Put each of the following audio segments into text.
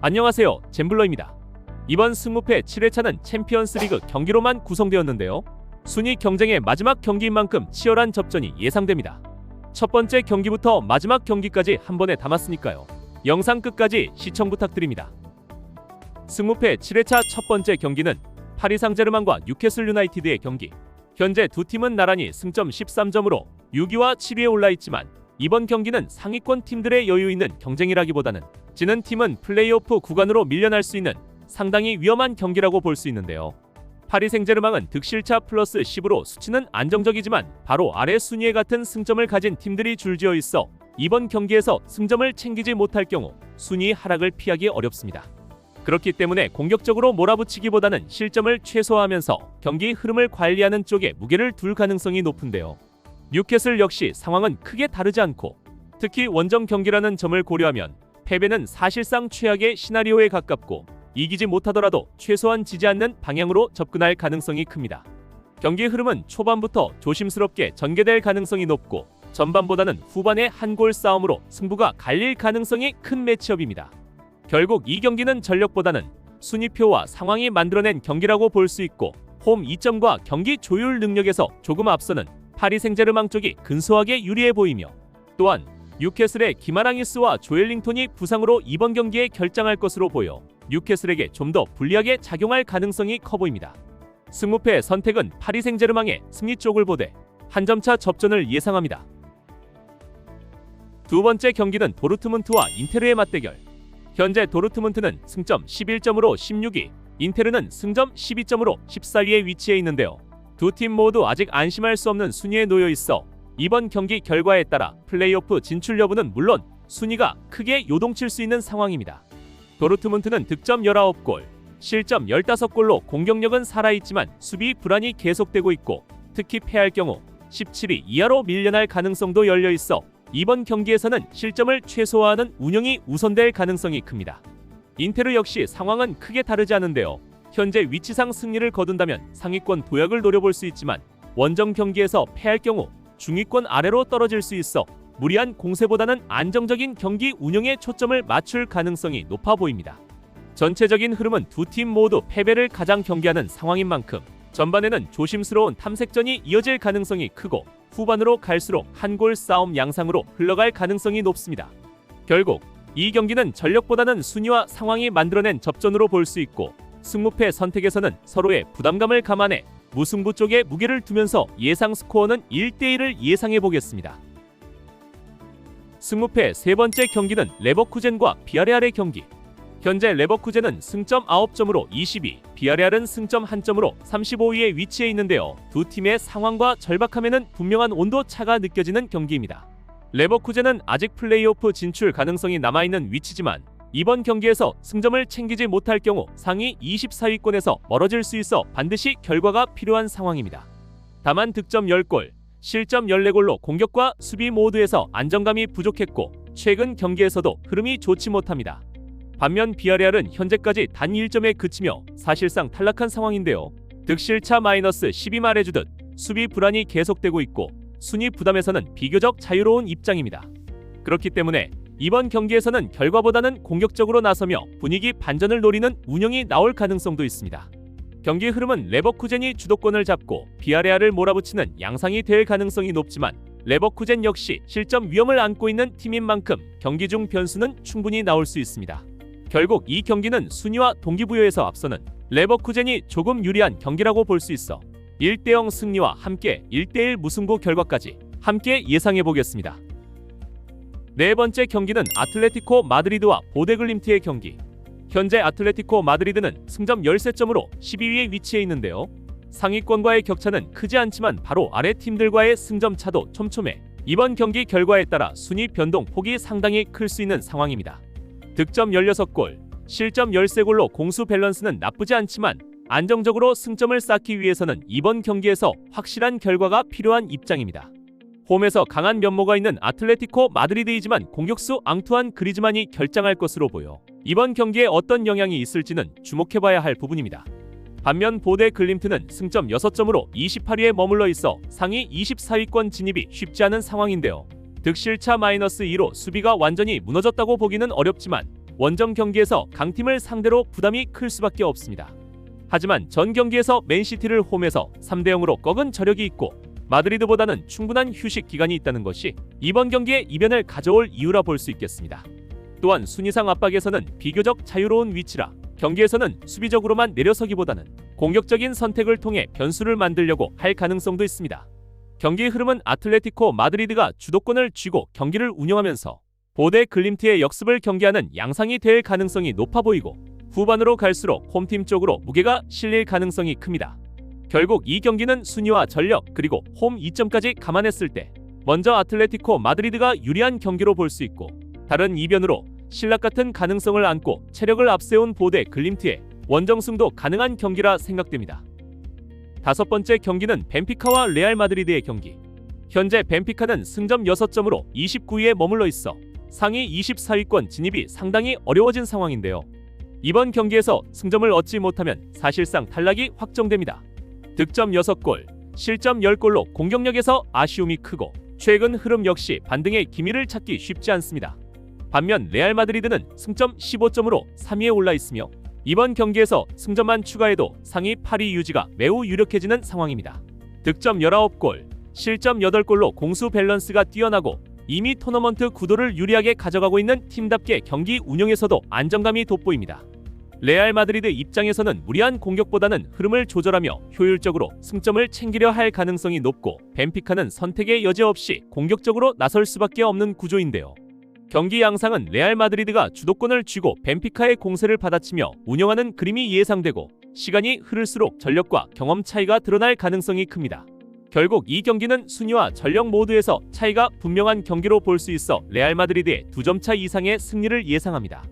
안녕하세요, 잼블러입니다. 이번 승무패 7회차는 챔피언스리그 경기로만 구성되었는데요. 순위 경쟁의 마지막 경기인 만큼 치열한 접전이 예상됩니다. 첫 번째 경기부터 마지막 경기까지 한 번에 담았으니까요. 영상 끝까지 시청 부탁드립니다. 승무패 7회차 첫 번째 경기는 파리 상제르맹과 뉴캐슬 유나이티드의 경기. 현재 두 팀은 나란히 승점 13점으로 6위와 7위에 올라있지만 이번 경기는 상위권 팀들의 여유 있는 경쟁이라기보다는 지는 팀은 플레이오프 구간으로 밀려날 수 있는 상당히 위험한 경기라고 볼 수 있는데요. 파리 생제르맹은 득실차 플러스 10으로 수치는 안정적이지만 바로 아래 순위에 같은 승점을 가진 팀들이 줄지어 있어 이번 경기에서 승점을 챙기지 못할 경우 순위 하락을 피하기 어렵습니다. 그렇기 때문에 공격적으로 몰아붙이기보다는 실점을 최소화하면서 경기 흐름을 관리하는 쪽에 무게를 둘 가능성이 높은데요. 뉴캐슬 역시 상황은 크게 다르지 않고 특히 원정 경기라는 점을 고려하면 패배는 사실상 최악의 시나리오에 가깝고 이기지 못하더라도 최소한 지지 않는 방향으로 접근할 가능성이 큽니다. 경기 흐름은 초반부터 조심스럽게 전개될 가능성이 높고 전반보다는 후반의 한 골 싸움으로 승부가 갈릴 가능성이 큰 매치업입니다. 결국 이 경기는 전력보다는 순위표와 상황이 만들어낸 경기라고 볼 수 있고 홈 이점과 경기 조율 능력에서 조금 앞서는 파리 생제르맹 쪽이 근소하게 유리해 보이며 또한 뉴캐슬의 기마랑이스와 조엘링톤이 부상으로 이번 경기에 결장할 것으로 보여 뉴캐슬에게 좀 더 불리하게 작용할 가능성이 커 보입니다. 승무패 선택은 파리 생제르맹의 승리 쪽을 보되 한 점차 접전을 예상합니다. 두 번째 경기는 도르트문트와 인테르의 맞대결. 현재 도르트문트는 승점 11점으로 16위, 인테르는 승점 12점으로 14위에 위치해 있는데요. 두 팀 모두 아직 안심할 수 없는 순위에 놓여 있어 이번 경기 결과에 따라 플레이오프 진출 여부는 물론 순위가 크게 요동칠 수 있는 상황입니다. 도르트문트는 득점 19골, 실점 15골로 공격력은 살아있지만 수비 불안이 계속되고 있고 특히 패할 경우 17위 이하로 밀려날 가능성도 열려있어 이번 경기에서는 실점을 최소화하는 운영이 우선될 가능성이 큽니다. 인테르 역시 상황은 크게 다르지 않은데요. 현재 위치상 승리를 거둔다면 상위권 도약을 노려볼 수 있지만 원정 경기에서 패할 경우 중위권 아래로 떨어질 수 있어 무리한 공세보다는 안정적인 경기 운영에 초점을 맞출 가능성이 높아 보입니다. 전체적인 흐름은 두 팀 모두 패배를 가장 경계하는 상황인 만큼 전반에는 조심스러운 탐색전이 이어질 가능성이 크고 후반으로 갈수록 한 골 싸움 양상으로 흘러갈 가능성이 높습니다. 결국 이 경기는 전력보다는 순위와 상황이 만들어낸 접전으로 볼 수 있고 승무패 선택에서는 서로의 부담감을 감안해 무승부 쪽에 무게를 두면서 예상 스코어는 1대1을 예상해 보겠습니다. 승무패 세 번째 경기는 레버쿠젠과 비아레알의 경기. 현재 레버쿠젠은 승점 9점으로 20위, 비아레알은 승점 1점으로 35위에 위치해 있는데요. 두 팀의 상황과 절박함에는 분명한 온도 차가 느껴지는 경기입니다. 레버쿠젠은 아직 플레이오프 진출 가능성이 남아있는 위치지만 이번 경기에서 승점을 챙기지 못할 경우 상위 24위권에서 멀어질 수 있어 반드시 결과가 필요한 상황입니다. 다만 득점 10골, 실점 14골로 공격과 수비 모두에서 안정감이 부족했고 최근 경기에서도 흐름이 좋지 못합니다. 반면 비아레알은 현재까지 단 1점에 그치며 사실상 탈락한 상황인데요. 득실차 마이너스 10이 말해주듯 수비 불안이 계속되고 있고 순위 부담에서는 비교적 자유로운 입장입니다. 그렇기 때문에 이번 경기에서는 결과보다는 공격적으로 나서며 분위기 반전을 노리는 운영이 나올 가능성도 있습니다. 경기 흐름은 레버쿠젠이 주도권을 잡고 비아레알을 몰아붙이는 양상이 될 가능성이 높지만 레버쿠젠 역시 실점 위험을 안고 있는 팀인 만큼 경기 중 변수는 충분히 나올 수 있습니다. 결국 이 경기는 순위와 동기부여에서 앞서는 레버쿠젠이 조금 유리한 경기라고 볼 수 있어 1대0 승리와 함께 1대1 무승부 결과까지 함께 예상해 보겠습니다. 네 번째 경기는 아틀레티코 마드리드와 보데글림트의 경기. 현재 아틀레티코 마드리드는 승점 13점으로 12위에 위치해 있는데요. 상위권과의 격차는 크지 않지만 바로 아래 팀들과의 승점 차도 촘촘해 이번 경기 결과에 따라 순위 변동 폭이 상당히 클 수 있는 상황입니다. 득점 16골, 실점 13골로 공수 밸런스는 나쁘지 않지만 안정적으로 승점을 쌓기 위해서는 이번 경기에서 확실한 결과가 필요한 입장입니다. 홈에서 강한 면모가 있는 아틀레티코 마드리드이지만 공격수 앙투안 그리즈만이 결장할 것으로 보여 이번 경기에 어떤 영향이 있을지는 주목해봐야 할 부분입니다. 반면 보데 글림트는 승점 6점으로 28위에 머물러 있어 상위 24위권 진입이 쉽지 않은 상황인데요. 득실차 마이너스 2로 수비가 완전히 무너졌다고 보기는 어렵지만 원정 경기에서 강팀을 상대로 부담이 클 수밖에 없습니다. 하지만 전 경기에서 맨시티를 홈에서 3대0으로 꺾은 저력이 있고 마드리드보다는 충분한 휴식 기간이 있다는 것이 이번 경기에 이변을 가져올 이유라 볼 수 있겠습니다. 또한 순위상 압박에서는 비교적 자유로운 위치라 경기에서는 수비적으로만 내려서기보다는 공격적인 선택을 통해 변수를 만들려고 할 가능성도 있습니다. 경기의 흐름은 아틀레티코 마드리드가 주도권을 쥐고 경기를 운영하면서 보데 글림트의 역습을 경계하는 양상이 될 가능성이 높아 보이고 후반으로 갈수록 홈팀 쪽으로 무게가 실릴 가능성이 큽니다. 결국 이 경기는 순위와 전력 그리고 홈 이점까지 감안했을 때 먼저 아틀레티코 마드리드가 유리한 경기로 볼 수 있고 다른 이변으로 신락 같은 가능성을 안고 체력을 앞세운 보데 글림트의 원정승도 가능한 경기라 생각됩니다. 다섯 번째 경기는 벤피카와 레알 마드리드의 경기. 현재 벤피카는 승점 6점으로 29위에 머물러 있어 상위 24위권 진입이 상당히 어려워진 상황인데요. 이번 경기에서 승점을 얻지 못하면 사실상 탈락이 확정됩니다. 득점 6골, 실점 10골로 공격력에서 아쉬움이 크고 최근 흐름 역시 반등의 기미를 찾기 쉽지 않습니다. 반면 레알 마드리드는 승점 15점으로 3위에 올라 있으며 이번 경기에서 승점만 추가해도 상위 8위 유지가 매우 유력해지는 상황입니다. 득점 19골, 실점 8골로 공수 밸런스가 뛰어나고 이미 토너먼트 구도를 유리하게 가져가고 있는 팀답게 경기 운영에서도 안정감이 돋보입니다. 레알 마드리드 입장에서는 무리한 공격보다는 흐름을 조절하며 효율적으로 승점을 챙기려 할 가능성이 높고 벤피카는 선택의 여지 없이 공격적으로 나설 수밖에 없는 구조인데요. 경기 양상은 레알 마드리드가 주도권을 쥐고 벤피카의 공세를 받아치며 운영하는 그림이 예상되고 시간이 흐를수록 전력과 경험 차이가 드러날 가능성이 큽니다. 결국 이 경기는 순위와 전력 모두에서 차이가 분명한 경기로 볼 수 있어 레알 마드리드의 2점 차 이상의 승리를 예상합니다.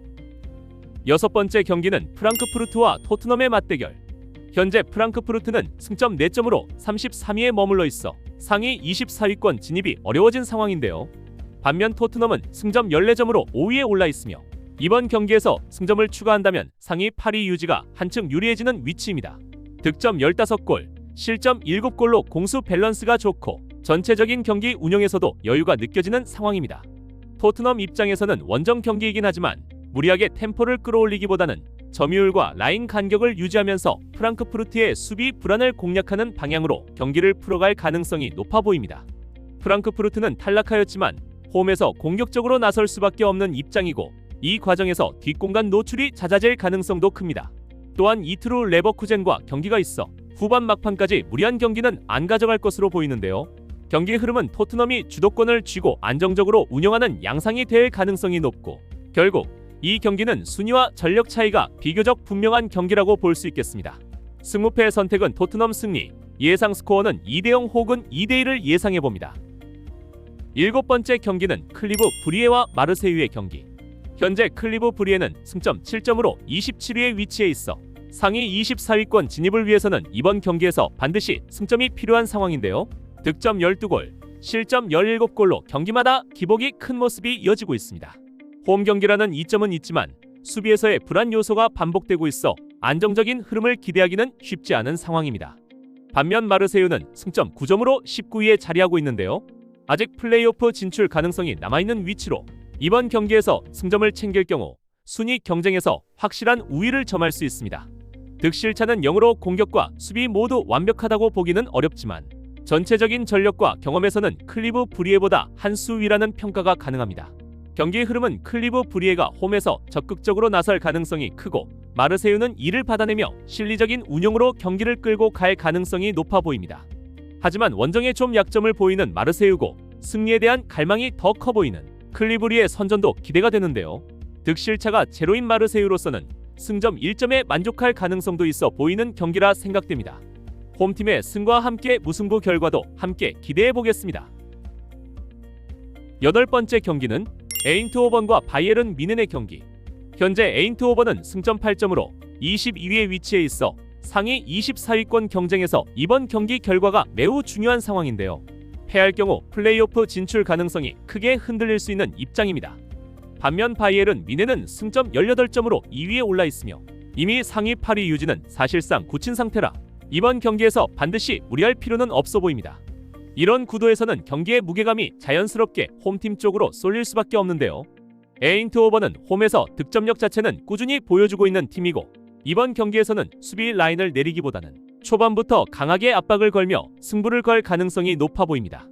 여섯 번째 경기는 프랑크푸르트와 토트넘의 맞대결. 현재 프랑크푸르트는 승점 4점으로 33위에 머물러 있어 상위 24위권 진입이 어려워진 상황인데요. 반면 토트넘은 승점 14점으로 5위에 올라 있으며 이번 경기에서 승점을 추가한다면 상위 8위 유지가 한층 유리해지는 위치입니다. 득점 15골, 실점 7골로 공수 밸런스가 좋고 전체적인 경기 운영에서도 여유가 느껴지는 상황입니다. 토트넘 입장에서는 원정 경기이긴 하지만 무리하게 템포를 끌어올리기보다는 점유율과 라인 간격을 유지하면서 프랑크푸르트의 수비 불안을 공략하는 방향으로 경기를 풀어갈 가능성이 높아 보입니다. 프랑크푸르트는 탈락하였지만 홈에서 공격적으로 나설 수밖에 없는 입장이고 이 과정에서 뒷공간 노출이 잦아질 가능성도 큽니다. 또한 이틀 후 레버쿠젠과 경기가 있어 후반 막판까지 무리한 경기는 안 가져갈 것으로 보이는데요. 경기의 흐름은 토트넘이 주도권을 쥐고 안정적으로 운영하는 양상이 될 가능성이 높고 결국 이 경기는 순위와 전력 차이가 비교적 분명한 경기라고 볼 수 있겠습니다. 승무패의 선택은 토트넘 승리, 예상 스코어는 2대0 혹은 2대1을 예상해봅니다. 일곱 번째 경기는 클리브 브리에와 마르세유의 경기. 현재 클리브 브리에는 승점 7점으로 27위에 위치해 있어 상위 24위권 진입을 위해서는 이번 경기에서 반드시 승점이 필요한 상황인데요. 득점 12골, 실점 17골로 경기마다 기복이 큰 모습이 이어지고 있습니다. 홈 경기라는 이점은 있지만 수비에서의 불안 요소가 반복되고 있어 안정적인 흐름을 기대하기는 쉽지 않은 상황입니다. 반면 마르세유는 승점 9점으로 19위에 자리하고 있는데요. 아직 플레이오프 진출 가능성이 남아있는 위치로 이번 경기에서 승점을 챙길 경우 순위 경쟁에서 확실한 우위를 점할 수 있습니다. 득실차는 0으로 공격과 수비 모두 완벽하다고 보기는 어렵지만 전체적인 전력과 경험에서는 클리브 브리에보다 한 수 위라는 평가가 가능합니다. 경기의 흐름은 클리브 브리에가 홈에서 적극적으로 나설 가능성이 크고 마르세유는 이를 받아내며 실리적인 운영으로 경기를 끌고 갈 가능성이 높아 보입니다. 하지만 원정에 좀 약점을 보이는 마르세유고 승리에 대한 갈망이 더 커 보이는 클리브리의 선전도 기대가 되는데요. 득실차가 제로인 마르세유로서는 승점 1점에 만족할 가능성도 있어 보이는 경기라 생각됩니다. 홈팀의 승과 함께 무승부 결과도 함께 기대해보겠습니다. 여덟 번째 경기는 에인트호번과 바이에른 뮌헨의 경기. 현재 에인트호번은 승점 8점으로 22위에 위치해 있어 상위 24위권 경쟁에서 이번 경기 결과가 매우 중요한 상황인데요. 패할 경우 플레이오프 진출 가능성이 크게 흔들릴 수 있는 입장입니다. 반면 바이에른 뮌헨은 승점 18점으로 2위에 올라 있으며 이미 상위 8위 유지는 사실상 굳힌 상태라 이번 경기에서 반드시 무리할 필요는 없어 보입니다. 이런 구도에서는 경기의 무게감이 자연스럽게 홈팀 쪽으로 쏠릴 수밖에 없는데요. 에인트호번은 홈에서 득점력 자체는 꾸준히 보여주고 있는 팀이고 이번 경기에서는 수비 라인을 내리기보다는 초반부터 강하게 압박을 걸며 승부를 걸 가능성이 높아 보입니다.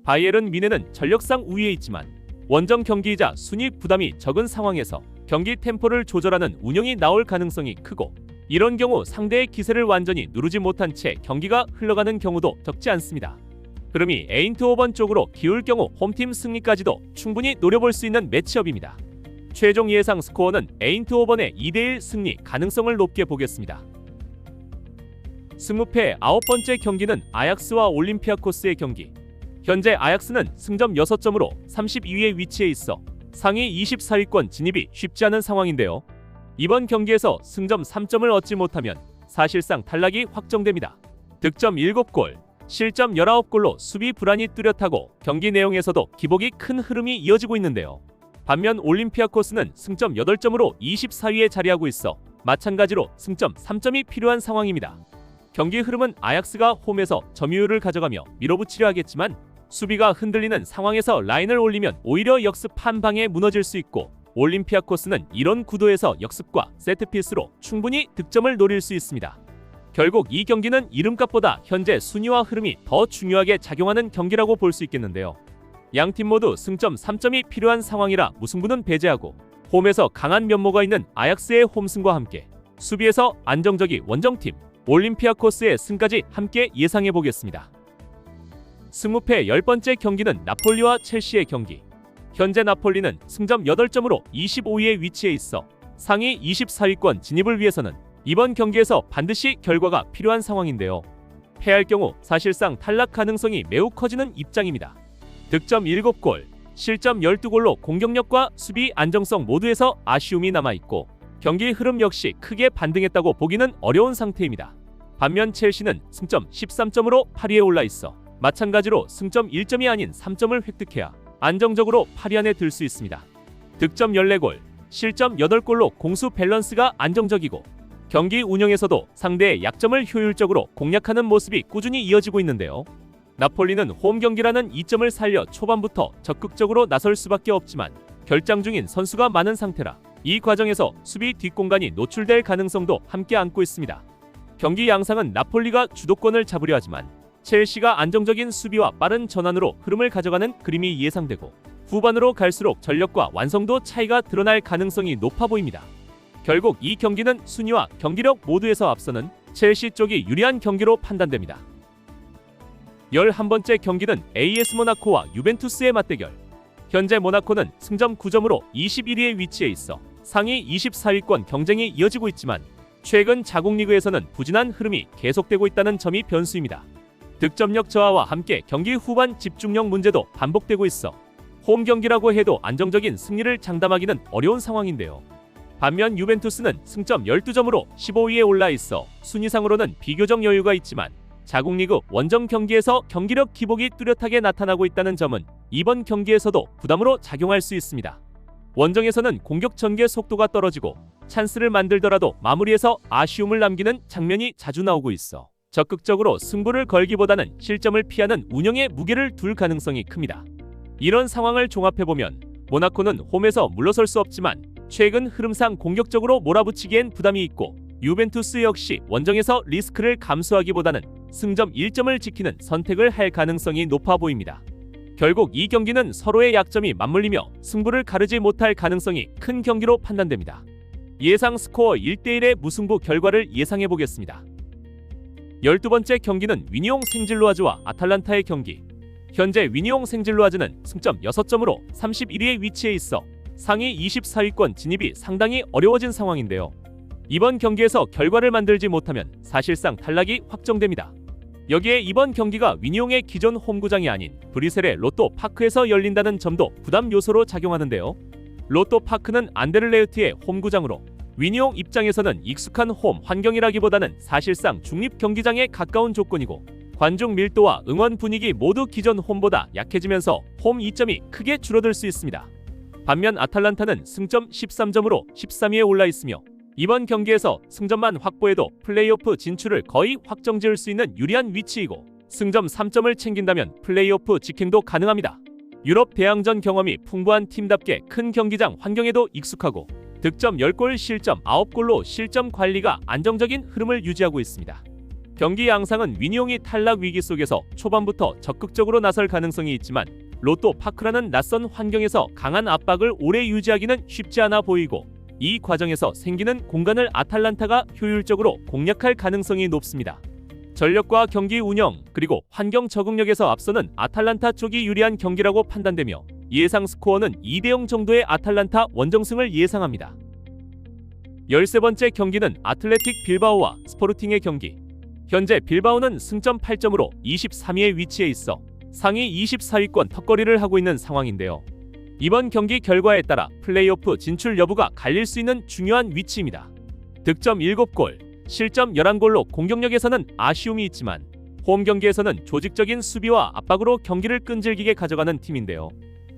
바이에른 뮌헨은 전력상 우위에 있지만 원정 경기이자 순위 부담이 적은 상황에서 경기 템포를 조절하는 운영이 나올 가능성이 크고 이런 경우 상대의 기세를 완전히 누르지 못한 채 경기가 흘러가는 경우도 적지 않습니다. 흐름이 에인트호번 쪽으로 기울 경우 홈팀 승리까지도 충분히 노려볼 수 있는 매치업입니다. 최종 예상 스코어는 에인트호번의 2대1 승리 가능성을 높게 보겠습니다. 승무패 9번째 경기는 아약스와 올림피아코스의 경기. 현재 아약스는 승점 6점으로 32위에 위치해 있어 상위 24위권 진입이 쉽지 않은 상황인데요. 이번 경기에서 승점 3점을 얻지 못하면 사실상 탈락이 확정됩니다. 득점 7골, 실점 19골로 수비 불안이 뚜렷하고 경기 내용에서도 기복이 큰 흐름이 이어지고 있는데요. 반면 올림피아코스는 승점 8점으로 24위에 자리하고 있어 마찬가지로 승점 3점이 필요한 상황입니다. 경기 흐름은 아약스가 홈에서 점유율을 가져가며 밀어붙이려 하겠지만 수비가 흔들리는 상황에서 라인을 올리면 오히려 역습 한 방에 무너질 수 있고 올림피아코스는 이런 구도에서 역습과 세트피스로 충분히 득점을 노릴 수 있습니다. 결국 이 경기는 이름값보다 현재 순위와 흐름이 더 중요하게 작용하는 경기라고 볼 수 있겠는데요. 양팀 모두 승점 3점이 필요한 상황이라 무승부는 배제하고 홈에서 강한 면모가 있는 아약스의 홈승과 함께 수비에서 안정적인 원정팀 올림피아코스의 승까지 함께 예상해보겠습니다. 승무패 10번째 경기는 나폴리와 첼시의 경기. 현재 나폴리는 승점 8점으로 25위에 위치해 있어 상위 24위권 진입을 위해서는 이번 경기에서 반드시 결과가 필요한 상황인데요. 패할 경우 사실상 탈락 가능성이 매우 커지는 입장입니다. 득점 7골, 실점 12골로 공격력과 수비 안정성 모두에서 아쉬움이 남아있고 경기 흐름 역시 크게 반등했다고 보기는 어려운 상태입니다. 반면 첼시는 승점 13점으로 8위에 올라있어 마찬가지로 승점 1점이 아닌 3점을 획득해야 안정적으로 8위 안에 들 수 있습니다. 득점 14골, 실점 8골로 공수 밸런스가 안정적이고 경기 운영에서도 상대의 약점을 효율적으로 공략하는 모습이 꾸준히 이어지고 있는데요. 나폴리는 홈 경기라는 이점을 살려 초반부터 적극적으로 나설 수밖에 없지만 결장 중인 선수가 많은 상태라 이 과정에서 수비 뒷공간이 노출될 가능성도 함께 안고 있습니다. 경기 양상은 나폴리가 주도권을 잡으려 하지만 첼시가 안정적인 수비와 빠른 전환으로 흐름을 가져가는 그림이 예상되고 후반으로 갈수록 전력과 완성도 차이가 드러날 가능성이 높아 보입니다. 결국 이 경기는 순위와 경기력 모두에서 앞서는 첼시 쪽이 유리한 경기로 판단됩니다. 11번째 경기는 AS 모나코와 유벤투스의 맞대결. 현재 모나코는 승점 9점으로 21위에 위치해 있어 상위 24위권 경쟁이 이어지고 있지만 최근 자국 리그에서는 부진한 흐름이 계속되고 있다는 점이 변수입니다. 득점력 저하와 함께 경기 후반 집중력 문제도 반복되고 있어 홈 경기라고 해도 안정적인 승리를 장담하기는 어려운 상황인데요. 반면 유벤투스는 승점 12점으로 15위에 올라 있어 순위상으로는 비교적 여유가 있지만 자국 리그 원정 경기에서 경기력 기복이 뚜렷하게 나타나고 있다는 점은 이번 경기에서도 부담으로 작용할 수 있습니다. 원정에서는 공격 전개 속도가 떨어지고 찬스를 만들더라도 마무리에서 아쉬움을 남기는 장면이 자주 나오고 있어 적극적으로 승부를 걸기보다는 실점을 피하는 운영에 무게를 둘 가능성이 큽니다. 이런 상황을 종합해보면 모나코는 홈에서 물러설 수 없지만 최근 흐름상 공격적으로 몰아붙이기엔 부담이 있고 유벤투스 역시 원정에서 리스크를 감수하기보다는 승점 1점을 지키는 선택을 할 가능성이 높아 보입니다. 결국 이 경기는 서로의 약점이 맞물리며 승부를 가르지 못할 가능성이 큰 경기로 판단됩니다. 예상 스코어 1대1의 무승부 결과를 예상해보겠습니다. 12번째 경기는 위니옹 생질로아즈와 아탈란타의 경기. 현재 위니옹 생질로아즈는 승점 6점으로 31위에 위치해 있어 상위 24위권 진입이 상당히 어려워진 상황인데요. 이번 경기에서 결과를 만들지 못하면 사실상 탈락이 확정됩니다. 여기에 이번 경기가 위니옹의 기존 홈구장이 아닌 브뤼셀의 로또 파크에서 열린다는 점도 부담 요소로 작용하는데요. 로또 파크는 안데르레흐트의 홈구장으로 위니옹 입장에서는 익숙한 홈 환경이라기보다는 사실상 중립 경기장에 가까운 조건이고 관중 밀도와 응원 분위기 모두 기존 홈보다 약해지면서 홈 이점이 크게 줄어들 수 있습니다. 반면 아탈란타는 승점 13점으로 13위에 올라 있으며 이번 경기에서 승점만 확보해도 플레이오프 진출을 거의 확정지을 수 있는 유리한 위치이고 승점 3점을 챙긴다면 플레이오프 직행도 가능합니다. 유럽 대항전 경험이 풍부한 팀답게 큰 경기장 환경에도 익숙하고 득점 10골 실점 9골로 실점 관리가 안정적인 흐름을 유지하고 있습니다. 경기 양상은 윈용이 탈락 위기 속에서 초반부터 적극적으로 나설 가능성이 있지만 로또 파크라는 낯선 환경에서 강한 압박을 오래 유지하기는 쉽지 않아 보이고 이 과정에서 생기는 공간을 아탈란타가 효율적으로 공략할 가능성이 높습니다. 전력과 경기 운영 그리고 환경 적응력에서 앞서는 아탈란타 쪽이 유리한 경기라고 판단되며 예상 스코어는 2대0 정도의 아탈란타 원정승을 예상합니다. 13번째 경기는 아틀레틱 빌바오와 스포르팅의 경기. 현재 빌바오는 승점 8점으로 23위에 위치해 있어 상위 24위권 턱걸이를 하고 있는 상황인데요. 이번 경기 결과에 따라 플레이오프 진출 여부가 갈릴 수 있는 중요한 위치입니다. 득점 7골, 실점 11골로 공격력에서는 아쉬움이 있지만 홈 경기에서는 조직적인 수비와 압박으로 경기를 끈질기게 가져가는 팀인데요.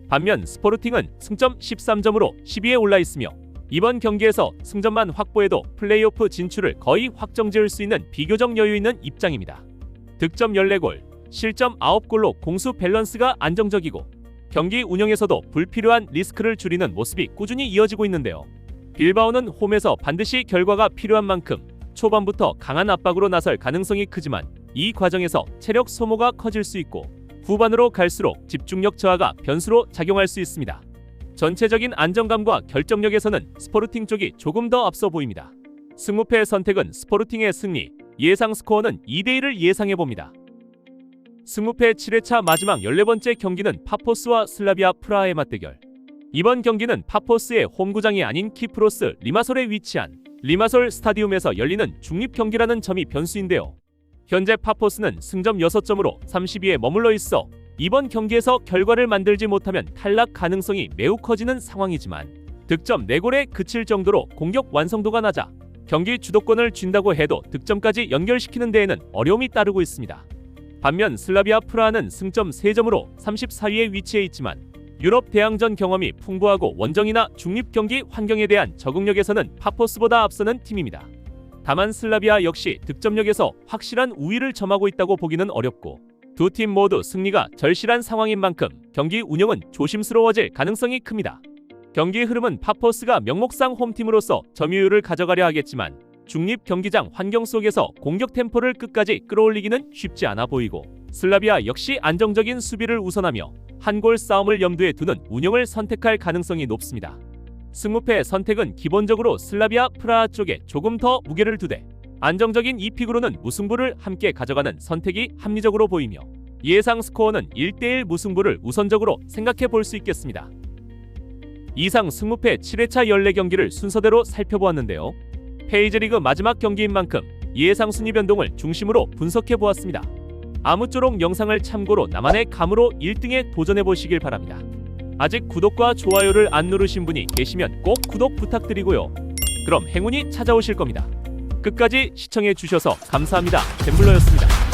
반면 스포르팅은 승점 13점으로 10위에 올라 있으며 이번 경기에서 승점만 확보해도 플레이오프 진출을 거의 확정지을 수 있는 비교적 여유 있는 입장입니다. 득점 14골, 실점 9골로 공수 밸런스가 안정적이고 경기 운영에서도 불필요한 리스크를 줄이는 모습이 꾸준히 이어지고 있는데요. 빌바오는 홈에서 반드시 결과가 필요한 만큼 초반부터 강한 압박으로 나설 가능성이 크지만 이 과정에서 체력 소모가 커질 수 있고 후반으로 갈수록 집중력 저하가 변수로 작용할 수 있습니다. 전체적인 안정감과 결정력에서는 스포르팅 쪽이 조금 더 앞서 보입니다. 승무패 선택은 스포르팅의 승리, 예상 스코어는 2대1을 예상해봅니다. 승무패 7회차 마지막 14번째 경기는 파포스와 슬라비아 프라하의 맞대결. 이번 경기는 파포스의 홈구장이 아닌 키프로스 리마솔에 위치한 리마솔 스타디움에서 열리는 중립 경기라는 점이 변수인데요. 현재 파포스는 승점 6점으로 30위에 머물러 있어 이번 경기에서 결과를 만들지 못하면 탈락 가능성이 매우 커지는 상황이지만 득점 4골에 그칠 정도로 공격 완성도가 낮아 경기 주도권을 쥔다고 해도 득점까지 연결시키는 데에는 어려움이 따르고 있습니다. 반면 슬라비아 프라하는 승점 3점으로 34위에 위치해 있지만 유럽 대항전 경험이 풍부하고 원정이나 중립 경기 환경에 대한 적응력에서는 파포스보다 앞서는 팀입니다. 다만 슬라비아 역시 득점력에서 확실한 우위를 점하고 있다고 보기는 어렵고 두 팀 모두 승리가 절실한 상황인 만큼 경기 운영은 조심스러워질 가능성이 큽니다. 경기 흐름은 파포스가 명목상 홈팀으로서 점유율을 가져가려 하겠지만 중립 경기장 환경 속에서 공격 템포를 끝까지 끌어올리기는 쉽지 않아 보이고 슬라비아 역시 안정적인 수비를 우선하며 한 골 싸움을 염두에 두는 운영을 선택할 가능성이 높습니다. 승무패 선택은 기본적으로 슬라비아 프라하 쪽에 조금 더 무게를 두되 안정적인 이 픽으로는 무승부를 함께 가져가는 선택이 합리적으로 보이며 예상 스코어는 1대1 무승부를 우선적으로 생각해 볼 수 있겠습니다. 이상 승무패 7회차 14경기를 순서대로 살펴보았는데요. 페이지리그 마지막 경기인 만큼 예상 순위 변동을 중심으로 분석해 보았습니다. 아무쪼록 영상을 참고로 나만의 감으로 1등에 도전해 보시길 바랍니다. 아직 구독과 좋아요를 안 누르신 분이 계시면 꼭 구독 부탁드리고요. 그럼 행운이 찾아오실 겁니다. 끝까지 시청해 주셔서 감사합니다. 갬블러였습니다.